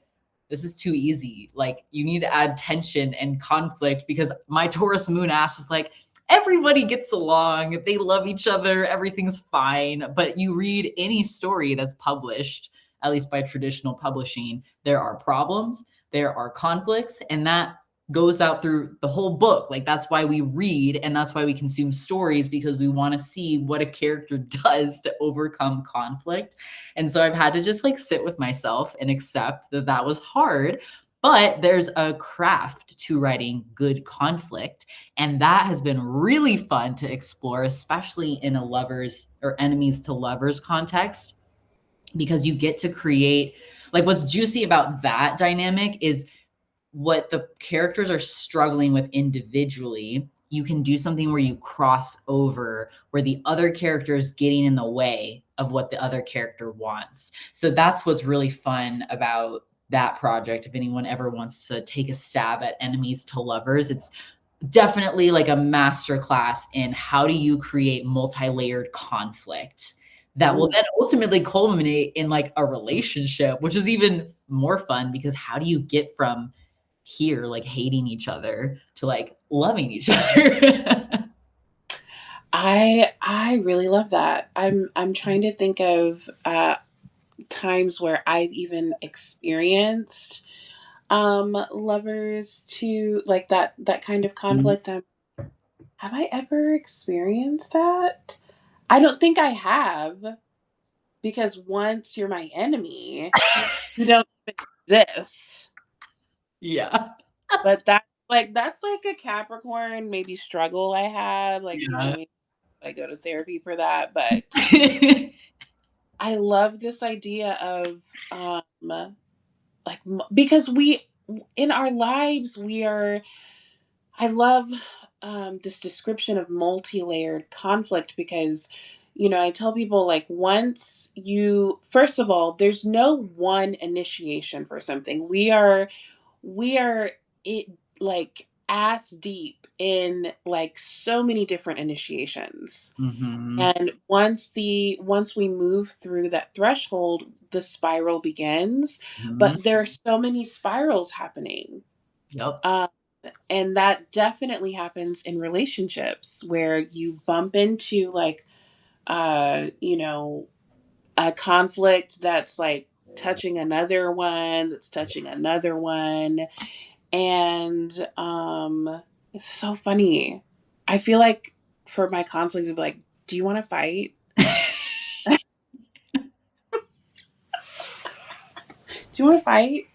this is too easy. Like, you need to add tension and conflict because my Taurus moon ass was like, everybody gets along, they love each other, everything's fine. But you read any story that's published, at least by traditional publishing, there are problems, there are conflicts, and that goes out through the whole book. Like, that's why we read and that's why we consume stories, because we want to see what a character does to overcome conflict. And so I've had to just like sit with myself and accept that that was hard. But there's a craft to writing good conflict. And that has been really fun to explore, especially in a lovers or enemies to lovers context, because you get to create like what's juicy about that dynamic is what the characters are struggling with individually. You can do something where you cross over, where the other character is getting in the way of what the other character wants. So that's what's really fun about that project. If anyone ever wants to take a stab at enemies to lovers, it's definitely like a master class in how do you create multi-layered conflict that will Mm. then ultimately culminate in like a relationship, which is even more fun because how do you get from here like hating each other to like loving each other? I really love that. I'm trying to think of times where I've even experienced lovers to like that kind of conflict. Have I ever experienced that? I don't think I have, because once you're my enemy, you don't exist. Yeah. But that's like a Capricorn maybe struggle I have. Like, Yeah. maybe I go to therapy for that. But I love this idea of like because we in our lives we are. I love this description of multi-layered conflict because, I tell people like once you, first of all, there's no one initiation for something. We are it like ass deep in like so many different initiations. Mhm. And once we move through that threshold, the spiral begins. Mhm. But there are so many spirals happening. Yep. Um, and that definitely happens in relationships where you bump into like a conflict that's like touching another one, that's touching another one. And it's so funny. I feel like for my conflicts it'd be like, do you want to fight? Do you want to fight?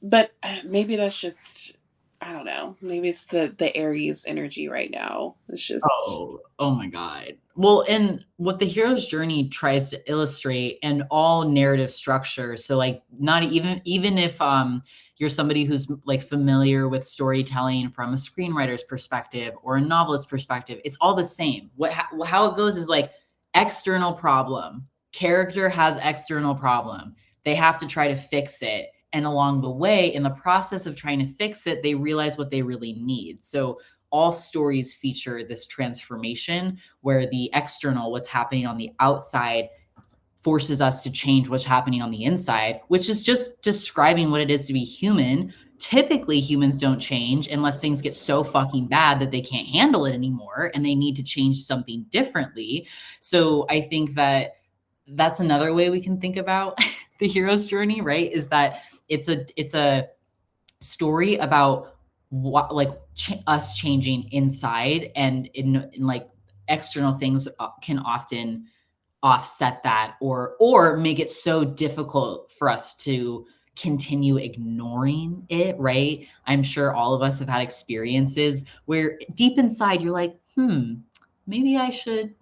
But maybe that's just, I don't know. Maybe it's the Aries energy right now. It's just. Oh my God. Well, and what the hero's journey tries to illustrate in all narrative structure. So like not even if you're somebody who's like familiar with storytelling from a screenwriter's perspective or a novelist perspective, it's all the same. How it goes is like external problem. Character has external problem. They have to try to fix it. And along the way, in the process of trying to fix it, they realize what they really need. So all stories feature this transformation where the external, what's happening on the outside, forces us to change what's happening on the inside, which is just describing what it is to be human. Typically, humans don't change unless things get so fucking bad that they can't handle it anymore and they need to change something differently. So I think that that's another way we can think about the hero's journey, right? Is that it's a story about what, like, us changing inside, and in like external things can often offset that, or make it so difficult for us to continue ignoring it, right? I'm sure all of us have had experiences where deep inside you're like, maybe I should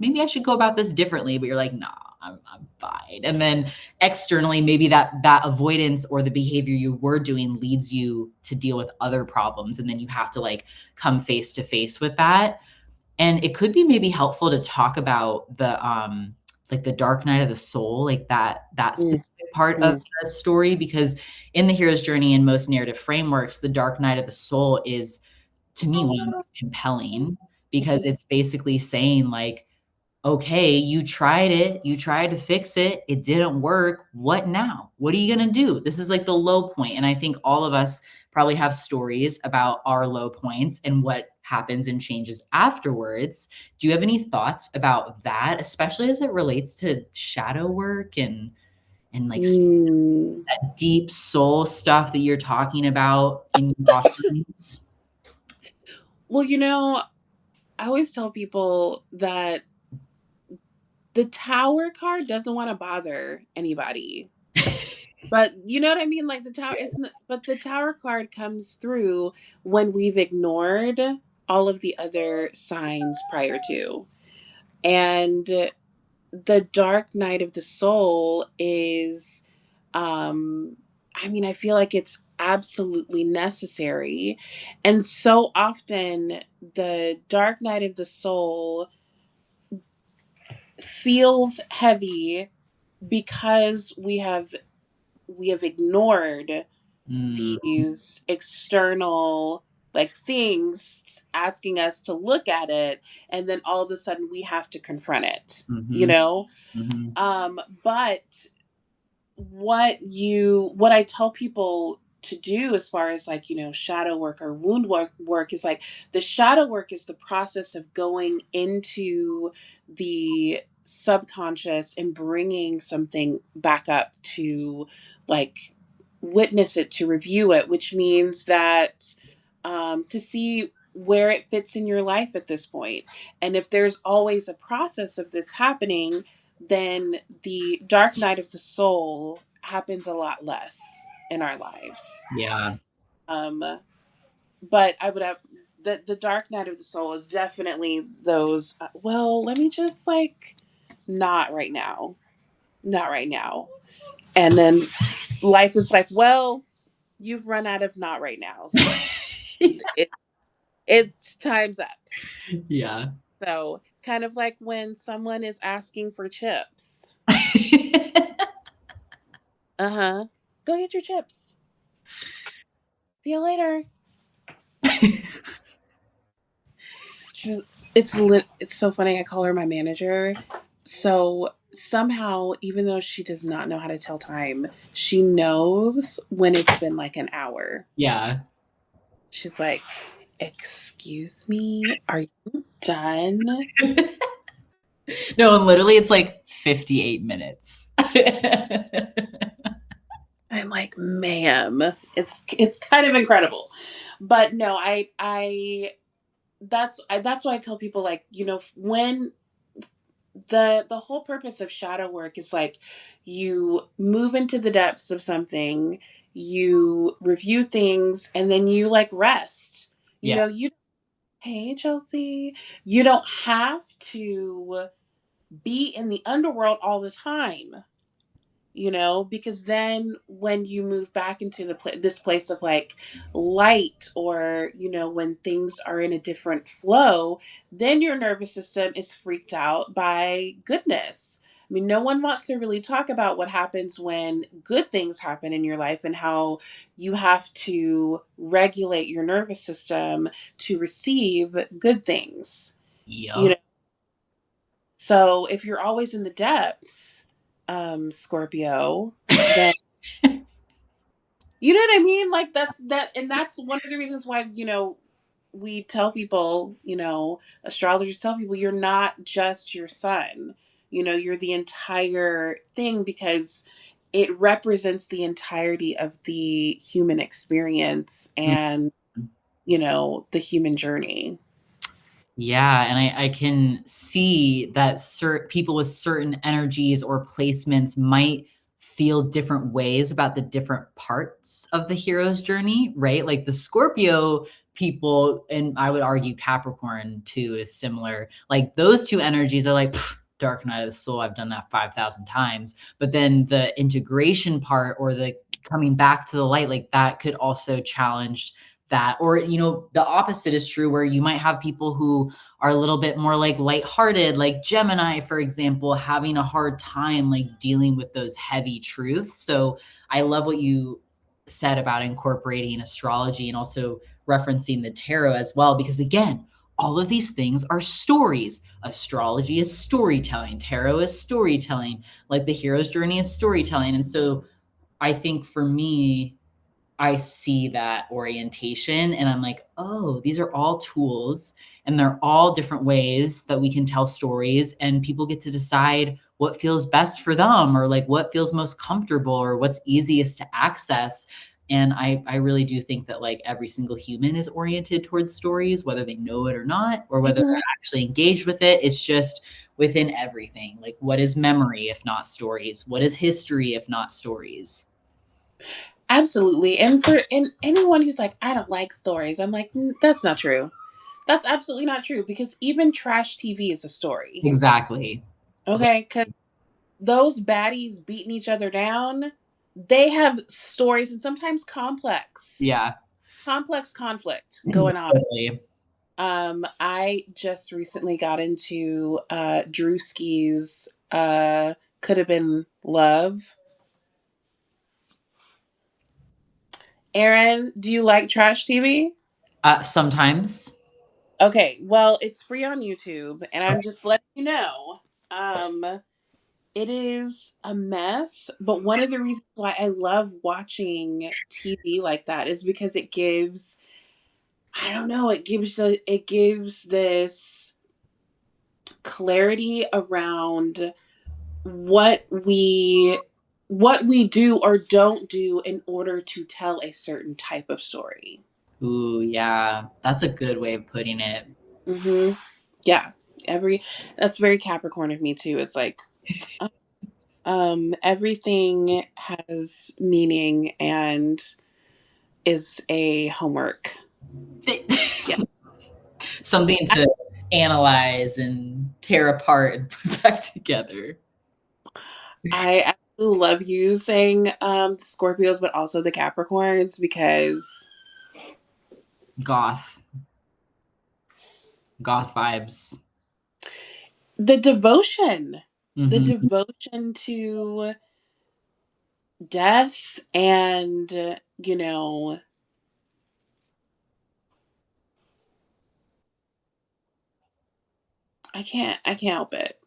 go about this differently, but you're like, nah, I'm fine. And then externally, maybe that avoidance or the behavior you were doing leads you to deal with other problems, and then you have to like come face to face with that. And it could be maybe helpful to talk about the like the dark night of the soul, like that Mm, specific part of mm, the story, because in the hero's journey and most narrative frameworks, the dark night of the soul is, to me, one of the most compelling, because it's basically saying like, okay, you tried to fix it, it didn't work. What now? What are you gonna do? This is like the low point. And I think all of us probably have stories about our low points and what happens and changes afterwards. Do you have any thoughts about that, especially as it relates to shadow work and like mm. that deep soul stuff that you're talking about in your offerings? Well, I always tell people that the tower card doesn't want to bother anybody. But you know what I mean? Like the tower, but the tower card comes through when we've ignored all of the other signs prior to. And the dark night of the soul is, I mean, I feel like it's absolutely necessary. And so often the dark night of the soul feels heavy because we have ignored Mm, these external like things asking us to look at it, and then all of a sudden we have to confront it, you mhm, know mhm. but what I tell people to do as far as like shadow work or wound work is like the shadow work is the process of going into the subconscious and bringing something back up to like witness it, to review it, which means that to see where it fits in your life at this point. And if there's always a process of this happening, then the dark night of the soul happens a lot less in our lives. Yeah. Um, but I would have the dark night of the soul is definitely those. Well, let me just like not right now, not right now, and then life is like, well, you've run out of not right nows. It's time's up. Yeah. So kind of like when someone is asking for chips. Uh-huh. Go get your chips. See you later. It's so funny. I call her my manager. So somehow, even though she does not know how to tell time, she knows when it's been like an hour. Yeah. She's like, "Excuse me, are you done?" No, and literally it's like 58 minutes. I'm like, "Ma'am, it's kind of incredible." But no, that's why I tell people like, when the whole purpose of shadow work is like you move into the depths of something, you review things, and then you like rest. Yeah. You Hey Chelsea, you don't have to be in the underworld all the time, because then when you move back into this place of like light, or when things are in a different flow, then your nervous system is freaked out by goodness. I mean, no one wants to really talk about what happens when good things happen in your life and how you have to regulate your nervous system to receive good things. you know Yep. so if you're always in the depths, Scorpio, then you know what I mean? Like and that's one of the reasons why, we tell people, astrologers tell people you're not just your sun. You're the entire thing, because it represents the entirety of the human experience and, the human journey. Yeah, and I can see that people with certain energies or placements might feel different ways about the different parts of the hero's journey, right? Like the Scorpio people, and I would argue Capricorn too is similar. Like those two energies are like "Pff, dark night of the soul. I've done that 5,000 times. But then the integration part or the coming back to the light, like that could also challenge that. Or, the opposite is true where you might have people who are a little bit more like lighthearted, like Gemini, for example, having a hard time like dealing with those heavy truths. So I love what you said about incorporating astrology and also referencing the tarot as well, because again, all of these things are stories. Astrology is storytelling, tarot is storytelling, like the hero's journey is storytelling. And so I think for me, I see that orientation and I'm like, oh, these are all tools and they're all different ways that we can tell stories and people get to decide what feels best for them or like what feels most comfortable or what's easiest to access. And I really do think that like every single human is oriented towards stories, whether they know it or not, or whether Mhm. they're actually engaged with it. It's just within everything. Like what is memory if not stories? What is history if not stories? Absolutely. And for anyone who's like, I don't like stories, I'm like, that's not true. That's absolutely not true because even trash TV is a story. Exactly. Okay? Because those baddies beating each other down, they have stories and sometimes Yeah. complex conflict going on. Totally. I just recently got into Drewski's Could Have Been Love. Aaron, do you like trash TV? Sometimes. Okay, well, it's free on YouTube, and I'm just letting you know. It is a mess, but one of the reasons why I love watching TV like that is because it gives, I don't know, it gives this clarity around what we what we do or don't do in order to tell a certain type of story. Ooh, yeah. That's a good way of putting it. Hmm. Yeah, every that's very Capricorn of me too. It's like everything has meaning and is a homework. Yeah, Something to analyze and tear apart and put back together. I absolutely love you saying the Scorpios, but also the Capricorns because Goth. Goth vibes. the devotion, the Mhm. devotion to death and I can't help it.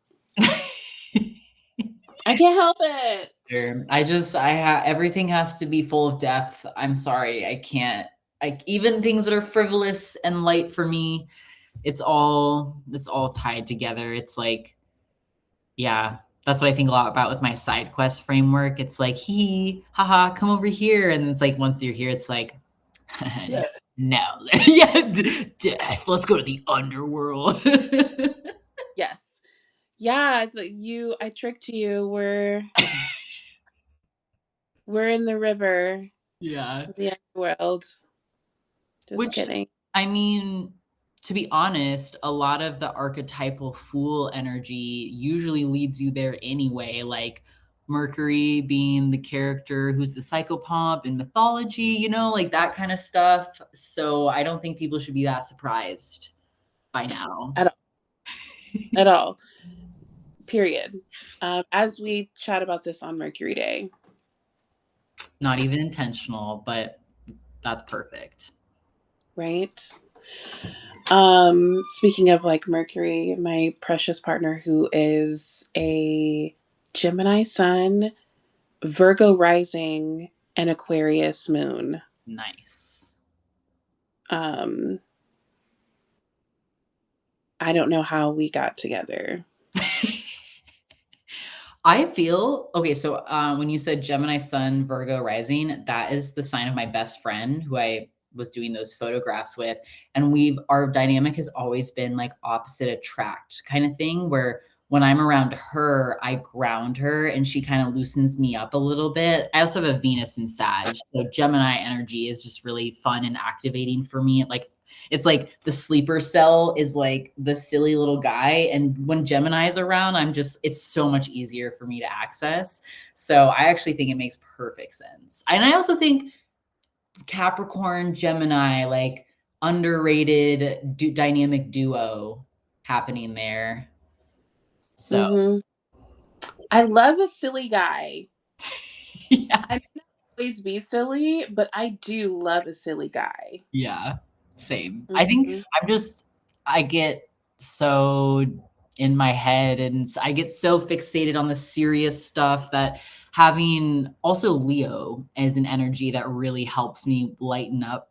I can't help it. Sure. Everything has to be full of depth. I'm sorry. I can't. Even things that are frivolous and light for me, it's all tied together. It's like, yeah, that's what I think a lot about with my side quest framework. It's like, hee, haha, come over here. And it's like, once you're here, it's like, Death. no. Yeah, death. Let's go to the underworld. Yes. Yeah, it's like I tricked you. We're in the river, Yeah. in the underworld. Just Which, kidding. I mean, to be honest, a lot of the archetypal fool energy usually leads you there anyway. Like Mercury being the character who's the psychopomp in mythology, like that kind of stuff. So I don't think people should be that surprised by now. At all. At all. Period. As we chat about this on Mercury Day, Not even intentional, but that's perfect. right? Speaking of like Mercury, my precious partner who is a Gemini sun, Virgo rising, and Aquarius moon. Nice. Um, I don't know how we got together. I feel okay. So when you said Gemini Sun, Virgo rising, that is the sign of my best friend who I was doing those photographs with. And our dynamic has always been like opposite attract kind of thing, where when I'm around her, I ground her and she kind of loosens me up a little bit. I also have a Venus in Sag. So Gemini energy is just really fun and activating for me. Like it's like the sleeper cell is like the silly little guy. And when Gemini is around, it's so much easier for me to access. So I actually think it makes perfect sense. And I also think Capricorn, Gemini, like underrated dynamic duo happening there. So Mm-hmm. I love a silly guy. I may yes. not always be silly, but I do love a silly guy. Yeah, same. I think Mm-hmm. I get so in my head and I get so fixated on the serious stuff that having also Leo as an energy that really helps me lighten up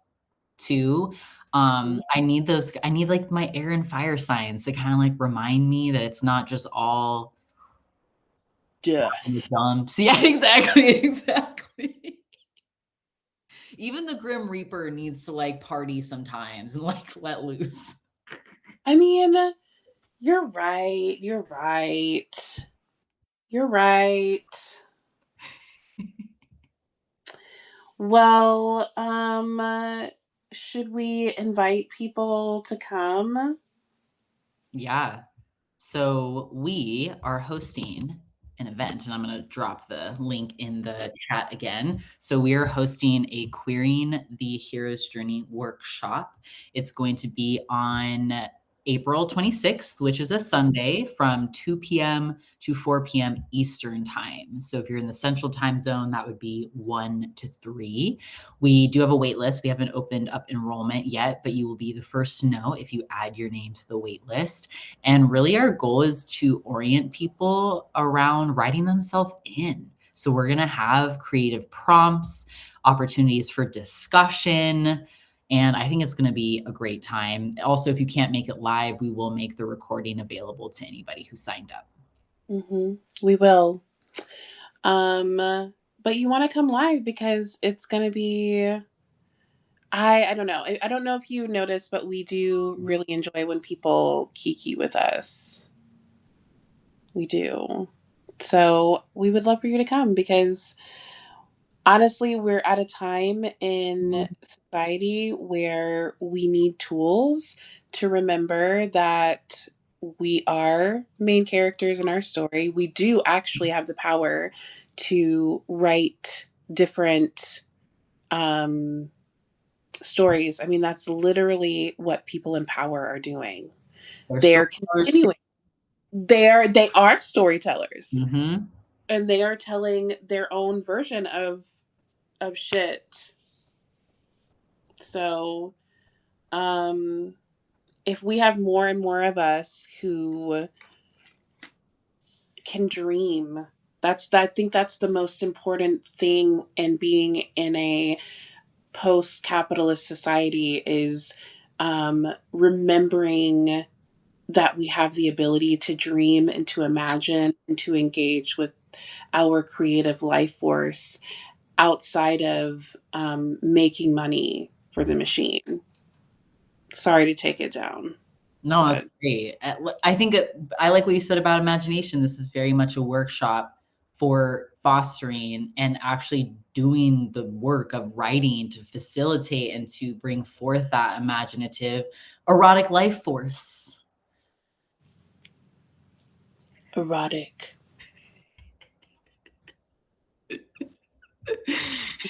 too. I need like my air and fire signs to kind of like remind me that it's not just all in the Death. dumps. Yeah, exactly, exactly. Even the Grim Reaper needs to like party sometimes and like let loose. I mean, you're right. You're right. You're right. Well, should we invite people to come? Yeah. So we are hosting an event, and I'm going to drop the link in the chat again. So we are hosting a Queering the Hero's Journey workshop. It's going to be on April 26th, which is a Sunday from 2 p.m. to 4 p.m. Eastern time. So if you're in the Central time zone, that would be 1 to 3. We do have a wait list. We haven't opened up enrollment yet, but you will be the first to know if you add your name to the wait list. And really, our goal is to orient people around writing themselves in. So, we're going to have creative prompts, opportunities for discussion, and I think it's going to be a great time. Also, if you can't make it live, we will make the recording available to anybody who signed up. Mm-hmm. We will. But you want to come live because it's gonna be. I don't know. I don't know if you noticed, but we do really enjoy when people kiki with us. We do. So we would love for you to come because honestly, we're at a time in society where we need tools to remember that we are main characters in our story. We do actually have the power to write different stories. I mean, that's literally what people in power are doing. They're They're storytellers too. continuing. They are storytellers, Mm-hmm. and they are telling their own version of shit. So, um, if we have more and more of us who can dream, I think that's the most important thing in being in a post-capitalist society is remembering that we have the ability to dream and to imagine and to engage with our creative life force outside of making money for the machine. Sorry to take it down, No, that's but great. I think I like what you said about imagination. This is very much a workshop for fostering and actually doing the work of writing to facilitate and to bring forth that imaginative, erotic life force. erotic.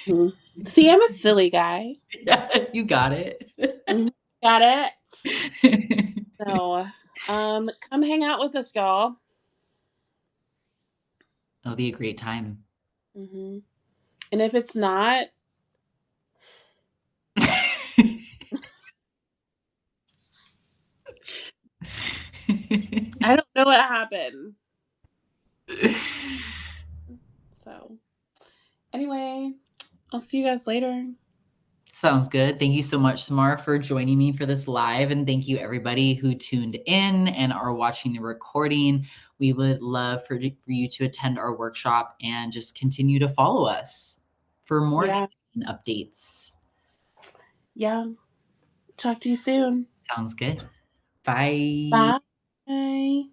Mhm. See, I'm a silly guy. Yeah, you got it. Mhm. Got it. So, come hang out with us, y'all. It'll be a great time. Hmm. And if it's not, I don't know what happened. So, anyway, I'll see you guys later. Sounds good. Thank you so much, Samar, for joining me for this live. And thank you, everybody who tuned in and are watching the recording. We would love for you to attend our workshop and just continue to follow us for more Yeah. exciting updates. Yeah. Talk to you soon. Sounds good. Bye. Bye.